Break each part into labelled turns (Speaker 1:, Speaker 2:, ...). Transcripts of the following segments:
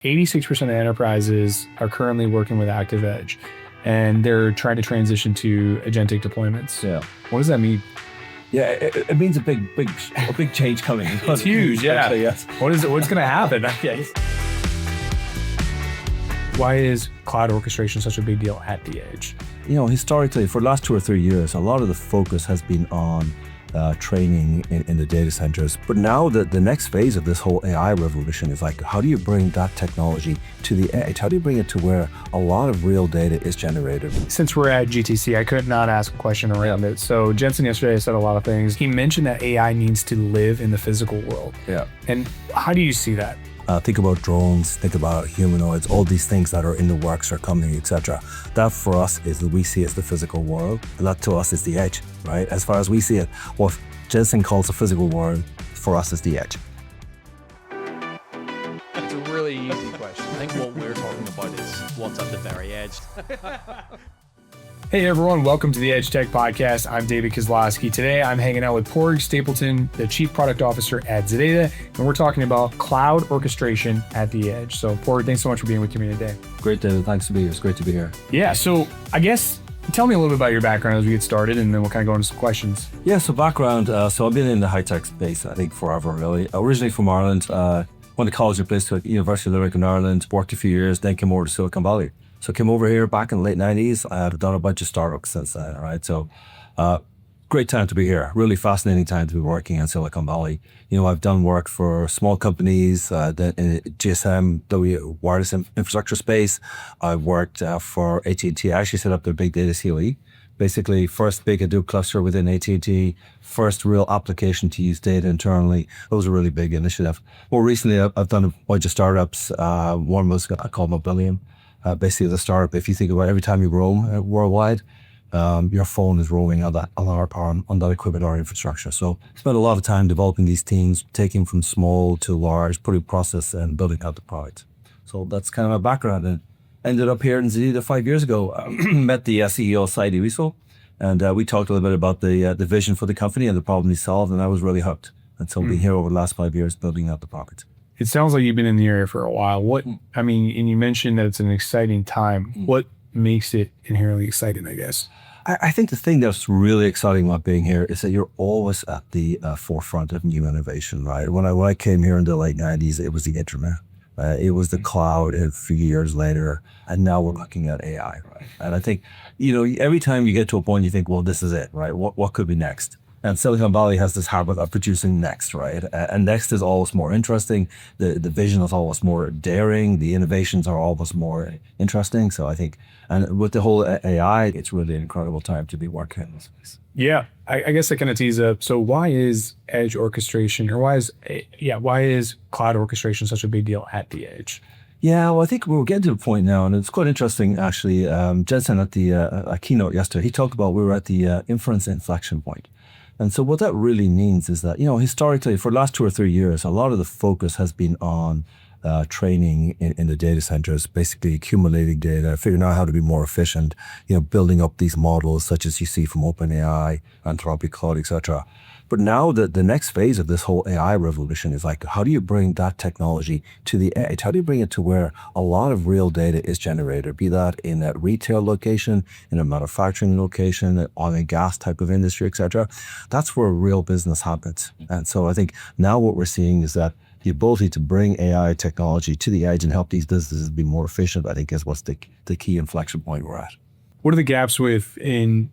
Speaker 1: 86% of enterprises are currently working with Active Edge, and they're trying to transition to agentic deployments.
Speaker 2: Yeah.
Speaker 1: What does that mean?
Speaker 2: Yeah, it means a big change coming.
Speaker 1: It's huge, yeah.
Speaker 2: Actually, yes.
Speaker 1: What's going to happen? Why is cloud orchestration such a big deal at the edge?
Speaker 2: Historically, for the last 2 or 3 years, a lot of the focus has been on training in the data centers. But now the next phase of this whole AI revolution is like, how do you bring that technology to the edge? How do you bring it to where a lot of real data is generated?
Speaker 1: Since we're at GTC, I could not ask a question around it. So Jensen yesterday said a lot of things. He mentioned that AI needs to live in the physical world.
Speaker 2: Yeah.
Speaker 1: And how do you see that?
Speaker 2: Think about drones, think about humanoids, all these things that are in the works are coming, etc. That for us is what we see as the physical world. And that to us is the edge, right? As far as we see it, what Jensen calls the physical world, for us is the edge.
Speaker 3: It's a really easy question. I think what we're talking about is what's at the very edge.
Speaker 1: Hey everyone, welcome to the Edge Tech Podcast. I'm David Kosloski. Today I'm hanging out with Padraig Stapleton, the Chief Product Officer at ZEDEDA, and we're talking about cloud orchestration at the edge. So Padraig, thanks so much for being with me today.
Speaker 2: Great, David. Thanks to be here. It's great to be here.
Speaker 1: Yeah, so I guess tell me a little bit about your background as we get started, and then we'll kind of go into some questions.
Speaker 2: Yeah, so background. So I've been in the high-tech space, I think, forever, really. Originally from Ireland, went to college at University of Limerick in Ireland, worked a few years, then came over to Silicon Valley. So came over here back in the late 90s. I've done a bunch of startups since then, right? So great time to be here. Really fascinating time to be working in Silicon Valley. I've done work for small companies, in GSM, the wireless infrastructure space. I've worked for AT&T. I actually set up their big data COE. Basically, first big Hadoop cluster within AT&T, first real application to use data internally. That was a really big initiative. More recently, I've done a bunch of startups. One was called Mobilium. Basically, the startup, if you think about every time you roam worldwide, your phone is roaming on our power, on that equipment or infrastructure. So spent a lot of time developing these teams, taking from small to large, putting process and building out the product. So that's kind of my background. And ended up here in ZEDEDA 5 years ago. Met the CEO, Saidi Wiesel, and we talked a little bit about the vision for the company and the problem he solved, and I was really hooked. And so we've been here over the last 5 years building out the product.
Speaker 1: It sounds like you've been in the area for a while. And you mentioned that it's an exciting time. What makes it inherently exciting, I guess?
Speaker 2: I think the thing that's really exciting about being here is that you're always at the forefront of new innovation, right? When I came here in the late 90s, it was the internet. It was the cloud a few years later, and now we're looking at AI, right? And I think, every time you get to a point, you think, well, this is it, right? What could be next? And Silicon Valley has this habit of producing next, right? And next is always more interesting. The vision is always more daring. The innovations are always more interesting. So I think, and with the whole AI, it's really an incredible time to be working in this space.
Speaker 1: Yeah, I guess I kind of tease up. So why is edge orchestration, or why is cloud orchestration such a big deal at the edge?
Speaker 2: Yeah, well, I think we're getting to the point now, and it's quite interesting, actually. Jensen at the keynote yesterday, he talked about we were at the inference inflection point. And so what that really means is that, historically, for the last 2 or 3 years, a lot of the focus has been on training in the data centers, basically accumulating data, figuring out how to be more efficient, building up these models such as you see from OpenAI, Anthropic, Claude, etc. But now the next phase of this whole AI revolution is like, how do you bring that technology to the edge? How do you bring it to where a lot of real data is generated, be that in a retail location, in a manufacturing location, an oil and gas type of industry, etc. That's where real business happens. And so I think now what we're seeing is that the ability to bring AI technology to the edge and help these businesses be more efficient, I think is what's the key inflection point we're at.
Speaker 1: What are the gaps in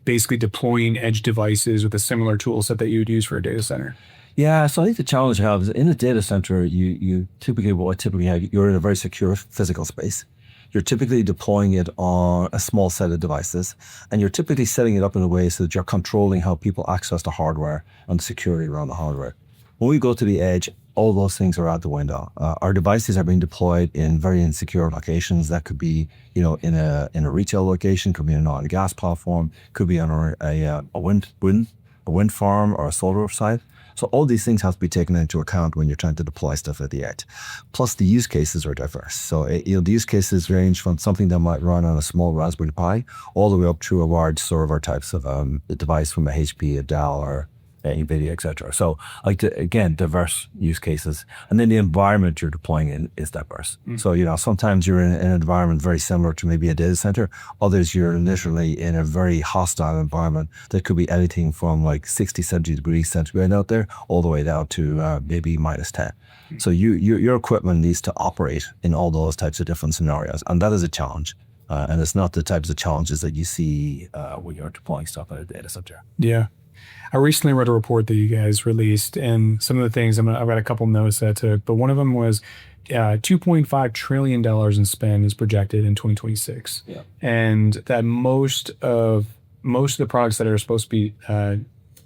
Speaker 1: basically deploying edge devices with a similar tool set that you would use for a data center?
Speaker 2: Yeah, so I think the challenge you have is in a data center, you typically have, you're in a very secure physical space. You're typically deploying it on a small set of devices, and you're typically setting it up in a way so that you're controlling how people access the hardware and the security around the hardware. When we go to the edge, all those things are out the window. Our devices are being deployed in very insecure locations. That could be, in a retail location, could be in an oil and gas platform, could be on a wind farm or a solar site. So all these things have to be taken into account when you're trying to deploy stuff at the edge. Plus, the use cases are diverse. So the use cases range from something that might run on a small Raspberry Pi all the way up to a large server types of device from a HP, a Dell, or NVIDIA, etc. So again, diverse use cases. And then the environment you're deploying in is diverse. So, sometimes you're in an environment very similar to maybe a data center. Others, you're literally in a very hostile environment that could be anything from like 60, 70 degrees centigrade out there all the way down to maybe minus 10. So your equipment needs to operate in all those types of different scenarios. And that is a challenge. And it's not the types of challenges that you see when you're deploying stuff at a data center.
Speaker 1: Yeah. I recently read a report that you guys released, and some of the things I've got a couple notes that took, but one of them was $2.5 trillion in spend is projected in 2026.
Speaker 2: Yeah.
Speaker 1: And that most of the products that are supposed to be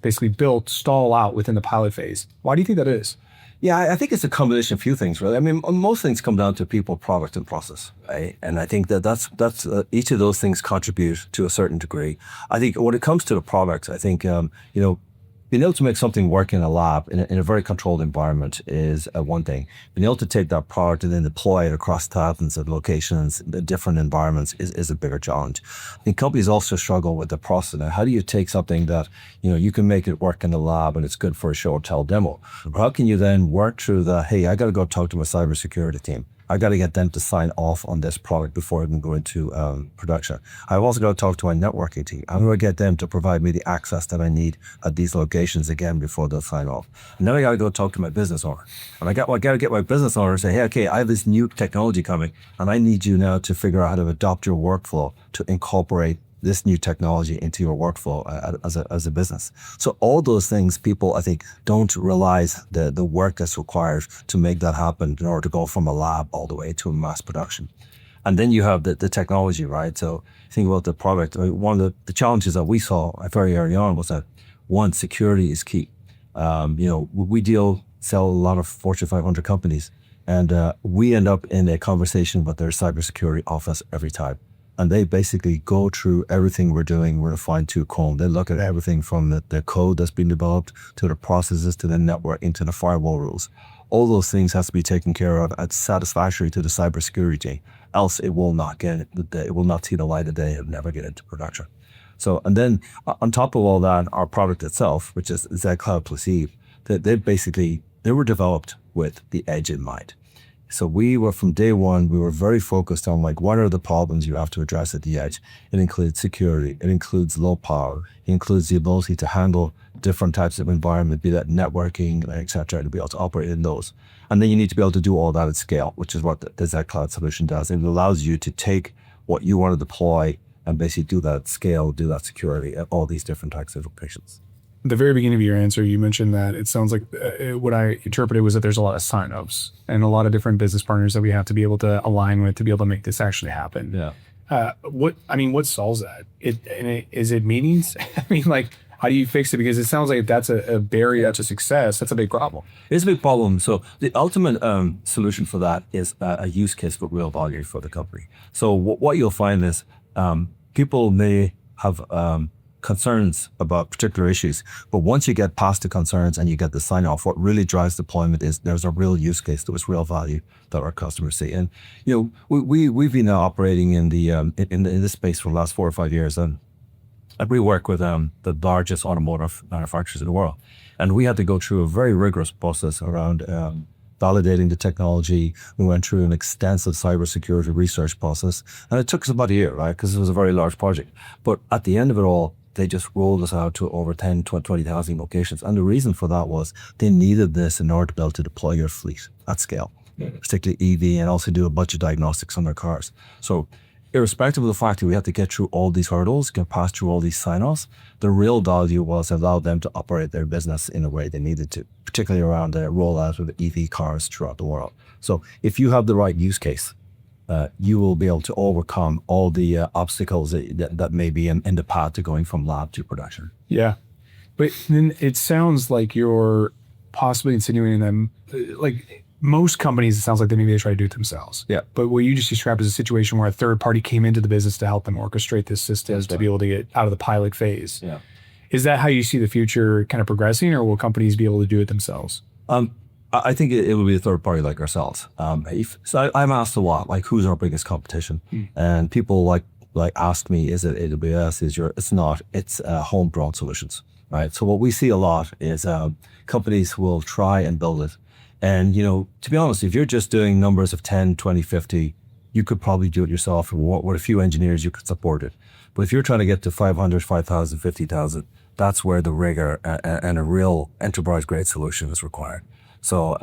Speaker 1: basically built stall out within the pilot phase. Why do you think that is?
Speaker 2: Yeah, I think it's a combination of a few things, really. I mean, most things come down to people, product, and process, right? And I think that's each of those things contribute to a certain degree. I think when it comes to the product, I think, being able to make something work in a lab in a very controlled environment is one thing. Being able to take that product and then deploy it across thousands of locations, different environments is a bigger challenge. I think companies also struggle with the process. Now, how do you take something that, you can make it work in the lab and it's good for a show or tell demo? How can you then work through hey, I got to go talk to my cybersecurity team. I got to get them to sign off on this product before I can go into production. I've also got to talk to my networking team. I'm going to get them to provide me the access that I need at these locations again before they'll sign off. And then I got to go talk to my business owner. And I got to get my business owner to say, hey, okay, I have this new technology coming, and I need you now to figure out how to adopt your workflow to incorporate this new technology into your workflow as a business. So all those things, people, I think, don't realize the work that's required to make that happen in order to go from a lab all the way to a mass production. And then you have the technology, right? So think about the product. One of the challenges that we saw very early on was that, one, security is key. We sell a lot of Fortune 500 companies, and we end up in a conversation with their cybersecurity office every time. And they basically go through everything we're doing with a fine-tooth comb. They look at everything from the code that's been developed to the processes to the networking to the firewall rules. All those things has to be taken care of as satisfactory to the cybersecurity team. Else it will not see the light of day and never get into production. So, and then on top of all that, our product itself, which is ZCloud Plus Eve, they were developed with the edge in mind. So we were, from day one, we were very focused on what are the problems you have to address at the edge. It includes security, it includes low power, it includes the ability to handle different types of environment, be that networking, et cetera, to be able to operate in those. And then you need to be able to do all that at scale, which is what the ZCloud solution does. It allows you to take what you want to deploy and basically do that at scale, do that security at all these different types of locations.
Speaker 1: At the very beginning of your answer, you mentioned that it sounds like what I interpreted was that there's a lot of sign-ups and a lot of different business partners that we have to be able to align with to be able to make this actually happen.
Speaker 2: Yeah.
Speaker 1: What solves that? Is it meetings? How do you fix it? Because it sounds like if that's a barrier to success, that's a big problem.
Speaker 2: It's a big problem. So the ultimate solution for that is a use case with real value for the company. So what you'll find is people may have concerns about particular issues, but once you get past the concerns and you get the sign off, what really drives deployment is there's a real use case, there's real value that our customers see. And we've been now operating in this space for the last 4 or 5 years, and we work with the largest automotive manufacturers in the world, and we had to go through a very rigorous process around validating the technology. We went through an extensive cybersecurity research process, and it took us about a year, right? Because it was a very large project. But at the end of it all, they just rolled us out to over 10, 20,000 locations. And the reason for that was they needed this in order to be able to deploy your fleet at scale, particularly EV, and also do a bunch of diagnostics on their cars. So irrespective of the fact that we had to get through all these hurdles, get past through all these sign-offs, the real value was allow them to operate their business in a way they needed to, particularly around the rollout of EV cars throughout the world. So if you have the right use case, you will be able to overcome all the obstacles that may be in the path to going from lab to production.
Speaker 1: Yeah. But then it sounds like you're possibly insinuating that, most companies, it sounds like they try to do it themselves.
Speaker 2: Yeah.
Speaker 1: But what you just described is a situation where a third party came into the business to help them orchestrate this system to be able to get out of the pilot phase.
Speaker 2: Yeah.
Speaker 1: Is that how you see the future kind of progressing, or will companies be able to do it themselves?
Speaker 2: I think it will be a third party like ourselves. So I'm asked a lot, who's our biggest competition? And people ask me, is it AWS? It's not. It's homegrown solutions. right? So what we see a lot is companies will try and build it. And, to be honest, if you're just doing numbers of 10, 20, 50, you could probably do it yourself. With a few engineers, you could support it. But if you're trying to get to 500, 5,000, 50,000, that's where the rigor and a real enterprise-grade solution is required. So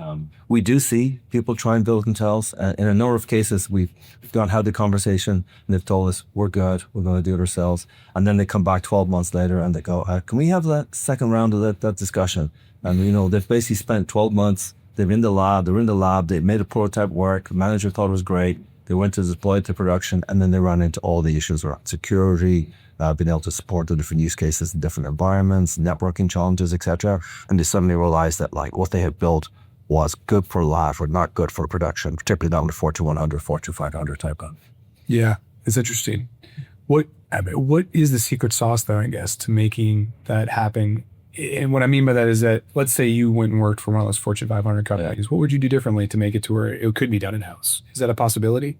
Speaker 2: we do see people try and build it themselves. In a number of cases, we've gone had the conversation and they've told us, we're good, we're going to do it ourselves. And then they come back 12 months later and they go, can we have that second round of that discussion? And, they've basically spent 12 months, they're in the lab, they made a prototype work, the manager thought it was great, they went to deploy it to production, and then they ran into all the issues around security, being able to support the different use cases in different environments, networking challenges, etc. And they suddenly realized that what they had built was good for lab, but not good for production, particularly not in the Fortune 100, Fortune 500 type of.
Speaker 1: Yeah, it's interesting. What is the secret sauce, though, I guess, to making that happen? And what I mean by that is that, let's say you went and worked for one of those Fortune 500 companies. Yeah. What would you do differently to make it to where it could be done in-house? Is that a possibility?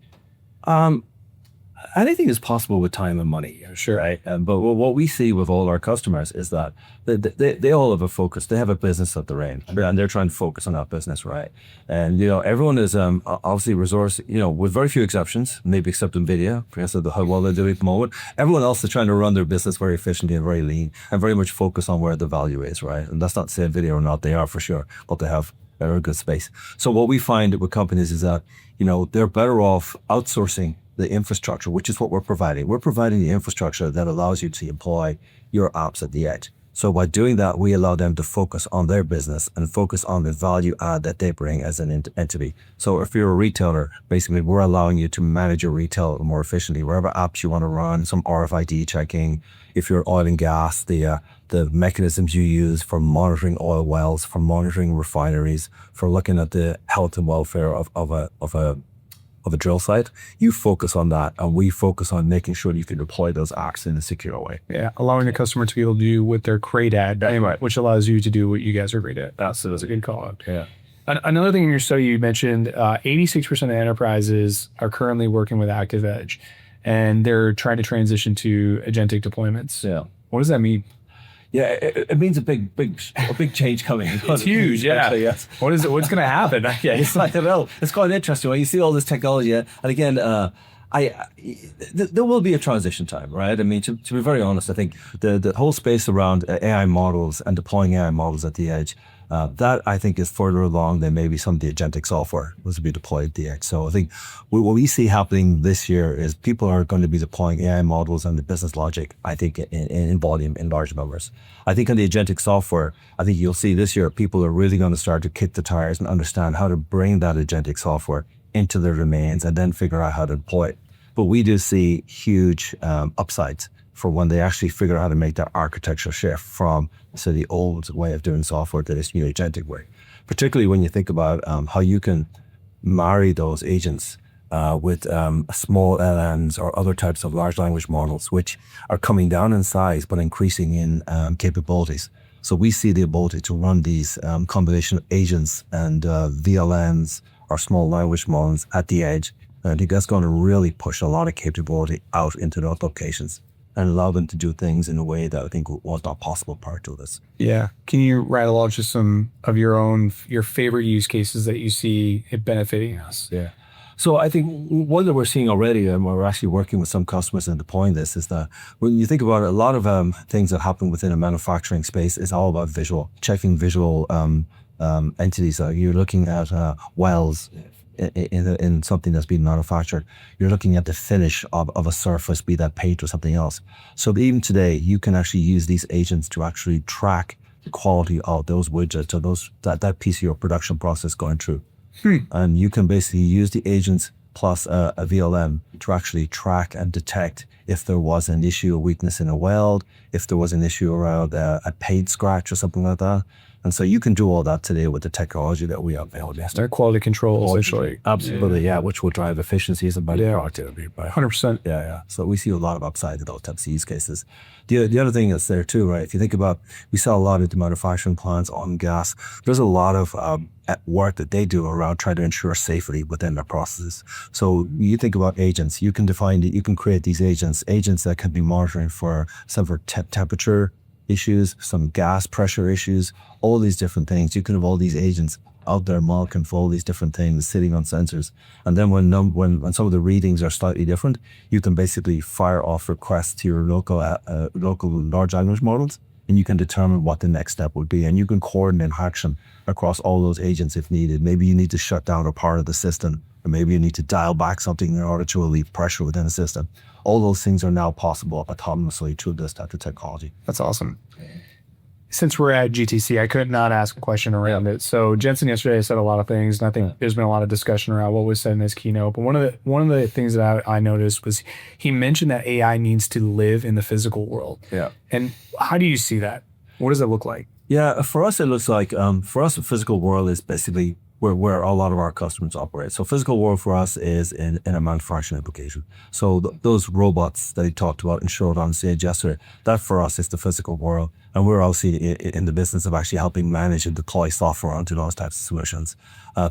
Speaker 2: Anything is possible with time and money,
Speaker 1: sure.
Speaker 2: Right? But what we see with all our customers is that they all have a focus. They have a business that they're in, and they're trying to focus on that business, right? And everyone is obviously resource, with very few exceptions, maybe except NVIDIA because of how well they're doing at the moment. Everyone else is trying to run their business very efficiently and very lean, and very much focus on where the value is, right? And that's not to say NVIDIA or not; they are for sure, but they're a good space. So what we find with companies is that they're better off outsourcing the infrastructure, which is what we're providing. We're providing the infrastructure that allows you to employ your apps at the edge. So by doing that, we allow them to focus on their business and focus on the value add that they bring as an entity. So if you're a retailer, basically we're allowing you to manage your retail more efficiently, wherever apps you want to run, some RFID checking. If you're oil and gas, the mechanisms you use for monitoring oil wells, for monitoring refineries, for looking at the health and welfare of a drill site, you focus on that, and we focus on making sure you can deploy those apps in a secure way.
Speaker 1: Yeah, allowing the customer to be able to do what they're great at, anyway, which allows you to do what you guys are great at. That's a good call out.
Speaker 2: Yeah.
Speaker 1: Another thing in your study, you mentioned 86% of enterprises are currently working with Active Edge, and they're trying to transition to agentic deployments.
Speaker 2: Yeah.
Speaker 1: What does that mean?
Speaker 2: Yeah, it means a big change coming.
Speaker 1: It's huge, yeah.
Speaker 2: Actually, yes.
Speaker 1: What's going to happen?
Speaker 2: It's I don't know. It's quite interesting when you see all this technology. And again, there will be a transition time, right? I mean, to be very honest, I think the whole space around AI models and deploying AI models at the edge, that I think is further along than maybe some of the agentic software was to be deployed at the edge. So I think what we see happening this year is people are going to be deploying AI models and the business logic, I think, in volume, in large numbers. I think on the agentic software, I think you'll see this year, people are really going to start to kick the tires and understand how to bring that agentic software into their domains and then figure out how to deploy it. But we do see huge upsides for when they actually figure out how to make that architecture shift from, say, the old way of doing software to this new agentic way. Particularly when you think about how you can marry those agents with small LLMs or other types of large language models, which are coming down in size but increasing in capabilities. So we see the ability to run these combination of agents and VLMs or small language models at the edge. And I think that's going to really push a lot of capability out into those locations and allow them to do things in a way that I think was not possible prior to this.
Speaker 1: Yeah. Can you rattle off just some of your favorite use cases that you see it benefiting us?
Speaker 2: Yeah. So I think one that we're seeing already, and we're actually working with some customers and deploying this, is that when you think about it, a lot of things that happen within a manufacturing space is all about checking visual entities. You're looking at wells in something that's being manufactured. You're looking at the finish of a surface, be that paint or something else. So even today, you can actually use these agents to actually track the quality of those widgets or that piece of your production process going through. And you can basically use the agents plus a VLM to actually track and detect if there was an issue, a weakness in a weld, if there was an issue around a paint scratch or something like that. And so you can do all that today with the technology that we have available.
Speaker 1: Their quality control, essentially.
Speaker 2: Absolutely, yeah, which will drive efficiencies and better productivity.
Speaker 1: 100%.
Speaker 2: Yeah. So we see a lot of upside to those types of use cases. The other thing that's there too, right? If you think about, we saw a lot of the manufacturing plants on gas. There's a lot of work that they do around trying to ensure safety within their processes. So you think about agents, you can create these agents that can be monitoring for temperature, issues, some gas pressure issues, all these different things. You can have all these agents out there marking for all these different things sitting on sensors. And then when some of the readings are slightly different, you can basically fire off requests to your local large language models, and you can determine what the next step would be. And you can coordinate action across all those agents if needed. Maybe you need to shut down a part of the system, or maybe you need to dial back something in order to relieve pressure within a system. All those things are now possible autonomously through this type of technology.
Speaker 1: That's awesome. Since we're at GTC, I could not ask a question around it. So Jensen yesterday said a lot of things, and I think there's been a lot of discussion around what was said in his keynote. But one of the things that I noticed was he mentioned that AI needs to live in the physical world.
Speaker 2: Yeah.
Speaker 1: And how do you see that? What does it look like?
Speaker 2: Yeah, for us, it looks like, for us, the physical world is basically where a lot of our customers operate. So physical world for us is in a manufacturing application. So those robots that he talked about and showed on stage yesterday, that for us is the physical world. And we're obviously in the business of actually helping manage and deploy software onto those types of solutions.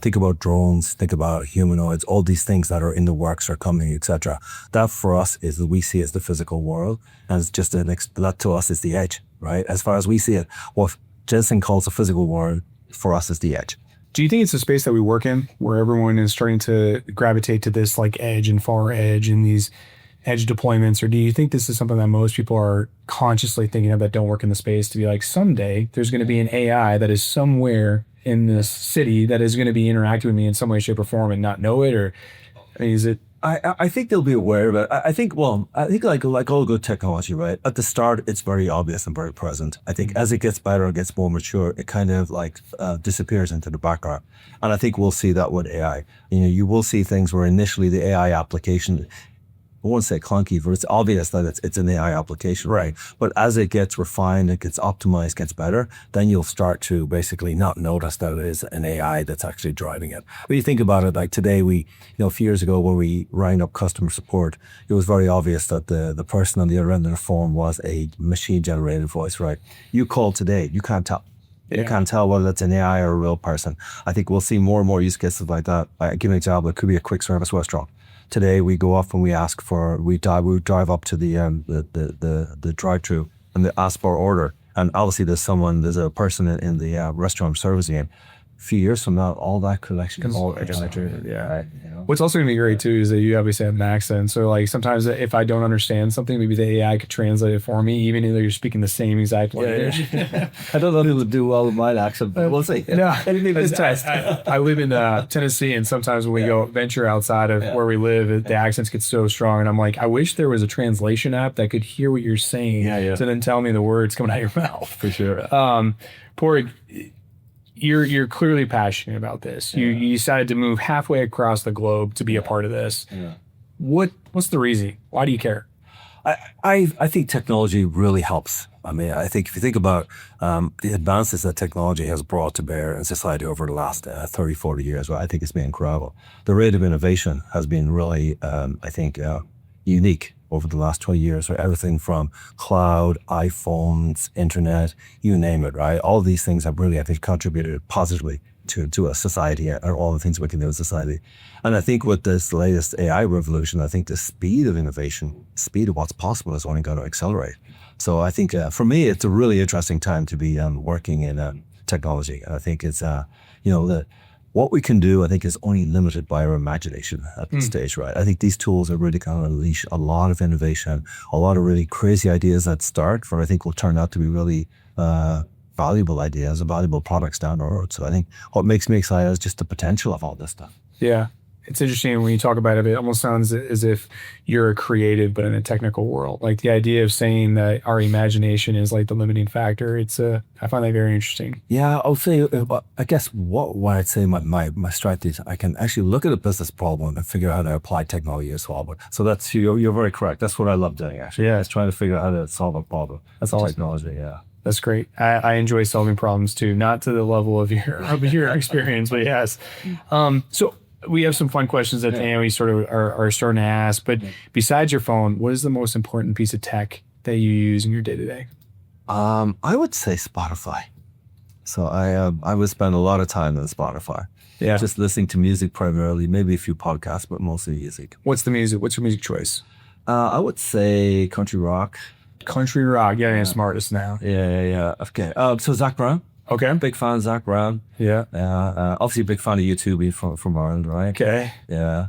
Speaker 2: Think about drones, think about humanoids, all these things that are in the works are coming, etc. That for us is what we see as the physical world. And it's just that to us is the edge, right? As far as we see it, what Jensen calls the physical world, for us is the edge.
Speaker 1: Do you think it's a space that we work in where everyone is starting to gravitate to this like edge and far edge and these edge deployments? Or do you think this is something that most people are consciously thinking of that don't work in the space to be like, someday there's going to be an AI that is somewhere in this city that is going to be interacting with me in some way, shape, or form and not know it? Or I mean, is it?
Speaker 2: I think they'll be aware of it. I think like all good technology, right? At the start, it's very obvious and very present. I think as it gets better and gets more mature, it kind of like disappears into the background. And I think we'll see that with AI. You will see things where initially the AI application, I won't say clunky, but it's obvious that it's an AI application.
Speaker 1: Right.
Speaker 2: But as it gets refined, it gets optimized, gets better, then you'll start to basically not notice that it is an AI that's actually driving it. When you think about it, like today, a few years ago when we rang up customer support, it was very obvious that the person on the other end of the phone was a machine-generated voice, right? You call today, you can't tell.
Speaker 1: Yeah.
Speaker 2: You can't tell whether it's an AI or a real person. I think we'll see more and more use cases like that. I give an example. It could be a quick service restaurant. Today we go off and we drive up to the drive-through and they ask for order. And obviously there's a person in the restaurant servicing it. A few years from now, all that collection is all generated.
Speaker 1: Yeah.
Speaker 2: Right,
Speaker 1: What's also going to be great too is that you obviously have an accent. So like sometimes if I don't understand something, maybe the AI could translate it for me, even though you're speaking the same exact language.
Speaker 2: Yeah. I don't know if it'll do well with my accent, but we'll see.
Speaker 1: No,
Speaker 2: test.
Speaker 1: I live in Tennessee, and sometimes when we go venture outside of where we live, the accents get so strong, and I'm like, I wish there was a translation app that could hear what you're saying, to then tell me the words coming out of your mouth.
Speaker 2: For sure.
Speaker 1: Padraig, you're clearly passionate about this. You decided to move halfway across the globe to be a part of this.
Speaker 2: Yeah.
Speaker 1: What's the reason? Why do you care?
Speaker 2: I think technology really helps. I mean, I think if you think about the advances that technology has brought to bear in society over the last 30, 40 years, well, I think it's been incredible. The rate of innovation has been really, unique over the last 20 years. So everything from cloud, iPhones, internet, you name it, right? All these things have really, I think, contributed positively to a society and all the things we can do in society. And I think with this latest AI revolution, I think the speed of innovation, speed of what's possible is only going to accelerate. So I think for me, it's a really interesting time to be working in technology. And I think it's, what we can do, I think, is only limited by our imagination at this stage, right? I think these tools are really going to unleash a lot of innovation, a lot of really crazy ideas that start for, I think, will turn out to be really valuable ideas and valuable products down the road. So I think what makes me excited is just the potential of all this stuff.
Speaker 1: Yeah. It's interesting when you talk about it, it almost sounds as if you're a creative, but in a technical world. Like the idea of saying that our imagination is like the limiting factor. I find that very interesting.
Speaker 2: Yeah, I'll say, I guess what I'd say my strength is I can actually look at a business problem and figure out how to apply technology to solve it. So that's, you're very correct. That's what I love doing, actually. Yeah, it's trying to figure out how to solve a problem.
Speaker 1: That's awesome.
Speaker 2: Technology, yeah.
Speaker 1: That's great. I enjoy solving problems too, not to the level of your experience, but yes. So we have some fun questions at the end we sort of are starting to ask, but besides your phone, what is the most important piece of tech that you use in your day-to-day?
Speaker 2: I would say Spotify. So I would spend a lot of time on Spotify. Yeah. Just listening to music primarily, maybe a few podcasts, but mostly music.
Speaker 1: What's the music? What's your music choice?
Speaker 2: I would say country rock.
Speaker 1: Country rock, yeah, I'm smartest now.
Speaker 2: Yeah. Okay. So Zach Brown.
Speaker 1: Okay.
Speaker 2: Big fan of Zach Brown.
Speaker 1: Yeah.
Speaker 2: Obviously a big fan of U2 from Ireland, right?
Speaker 1: Okay.
Speaker 2: Yeah.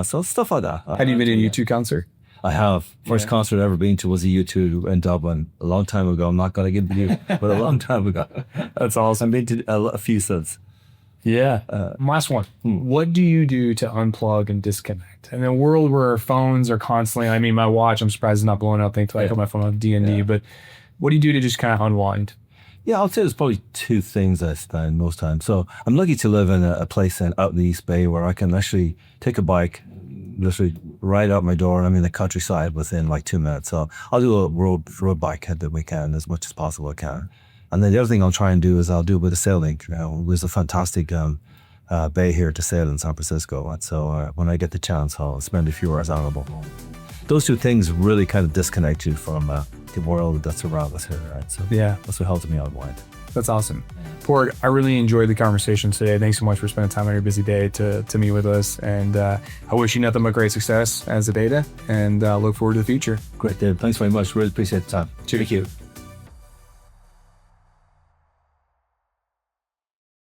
Speaker 2: So stuff like that.
Speaker 1: Have you been to a U2 concert?
Speaker 2: I have. First concert I've ever been to was a U2 in Dublin a long time ago. I'm not going to give it to you, but a long time ago.
Speaker 1: That's awesome.
Speaker 2: I've been to a few since.
Speaker 1: Yeah. Last one. What do you do to unplug and disconnect? In a world where our phones are constantly, I mean, my watch, I'm surprised it's not blowing up. Thankfully, I put my phone on D&D, but what do you do to just kind of unwind?
Speaker 2: Yeah, I'll say there's probably two things I spend most times. So I'm lucky to live in a place out in the East Bay where I can actually take a bike, literally right out my door, and I'm in the countryside within like 2 minutes. So I'll do a road bike at the weekend as much as possible I can. And then the other thing I'll try and do is I'll do a bit of sailing. There's a fantastic bay here to sail in San Francisco. And so when I get the chance, I'll spend a few hours on a boat. Those two things really kind of disconnect you from the world that's around us here, right? So
Speaker 1: Yeah.
Speaker 2: that's what helps me unwind.
Speaker 1: That's awesome. Padraig, I really enjoyed the conversation today. Thanks so much for spending time on your busy day to meet with us. And I wish you nothing but great success as ZEDEDA, and look forward to the future.
Speaker 2: Great, Dave. Thanks very much. Really appreciate the time.
Speaker 1: Thank you.